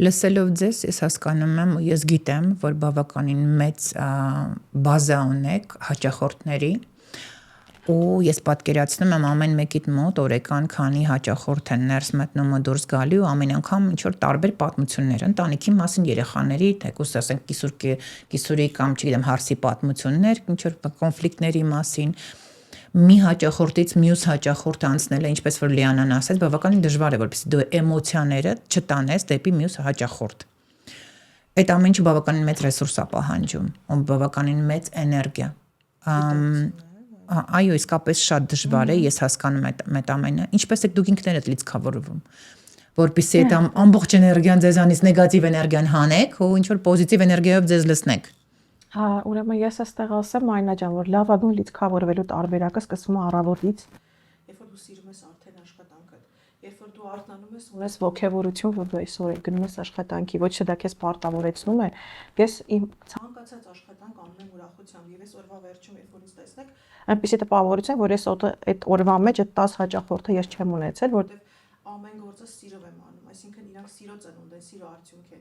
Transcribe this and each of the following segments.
Լսելով ձեզ, ես հասկանում եմ ու ես գիտեմ, որ բավականին մեծ բազա ունեք հաճախորդների ու ես պատկերացնում եմ ամեն մեկիդ մոտ օրական քանի հաճախորդ են ներս մտնում ու դուրս գալի ու ամեն անգամ ինչ-որ տարբեր պատմություններ, ընտանիքի մասին, երեխաների, թեկուզ ասենք կիսուրի կամ չգիտեմ հարսի պատմություններ, ինչ-որ կոնֆլիկտների մասին, մի հաճախորդից մյուս հաճախորդ անցնելը, ինչպես որ Լիանան ասեց, բավականին դժվար է, որպեսզի դու էմոցիաները չտանես դեպի մյուս հաճախորդ։ Այդ ամեն ինչը բավականին մեծ ռեսուրս է պահանջում, ու բավականին մեծ էներգիա։ Այո, իսկապես շատ դժվար է, ես հասկանում եմ այդ ամենը։ Ինչպես եք դուք ինքներդ լիցքավորվում, որպեսզի այդ ամբողջ էներգիան ձեզանից նեգատիվ էներգիան հանեք ու ինչ որ պոզիտիվ էներգիայով ձեզ լցնեք։ Ուրեմն ես այստեղ ասեմ Այնա ջան, որ լավագույն լիցքավորվելու տարբերակը սկսվում է առավոտից, երբ որ դու սիրում ես արդեն աշխատանքդ, երբ որ դու արթնանում ես, ունես ոգևորություն, որ դու այսօր գնում ես աշխատանքի, ոչ թե դա քեզ պարտավորեցնում է։ Ես իմ ցանկացած աշխատանք անում եմ ուրախությամբ, եւ այս օրվա վերջում, երբ որ ինձ տեսնեք, այնպեսի տպավորություն, որ ես այդ օրվա մեջ այդ 10 հաճախորդը ես չեմ ունեցել, որտեղ ամեն գործը սիրով եմ անում, այսինքն իրանք սիրո ծնունդ են, սիրո արդյունք են։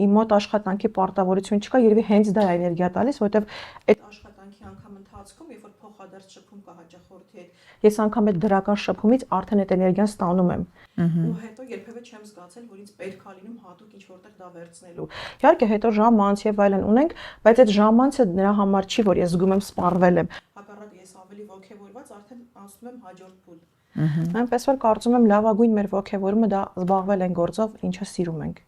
Իմ մոտ աշխատանքի պարտավորություն չկա, երևի հենց դա է էներգիա տալիս, որտեղ այդ աշխատանքի անգամ ընթացքում, երբ որ փոխադարձ շփում կա հաճախորդի հետ, ես անգամ այդ դրական շփումից արդեն այդ էներգիան ստանում եմ։ Ու հետո երբևէ չեմ զգացել, որ ինձ պետք է լինում հատուկ ինչ որտեղ դա վերցնելու։ Իհարկե հետո ժամ անց եւ այլն ունենք, բայց այդ ժամ անցը նրա համար չի, որ ես զգում եմ սպառվել եմ։ Հակառակը ես ավելի ոգևորված արդեն անցնում եմ հաջորդ փուլ։ Այնպես որ կարծում եմ լավագույն մեր ոգևորումը դա զբաղվել են գործով, ինչը սիրում ենք։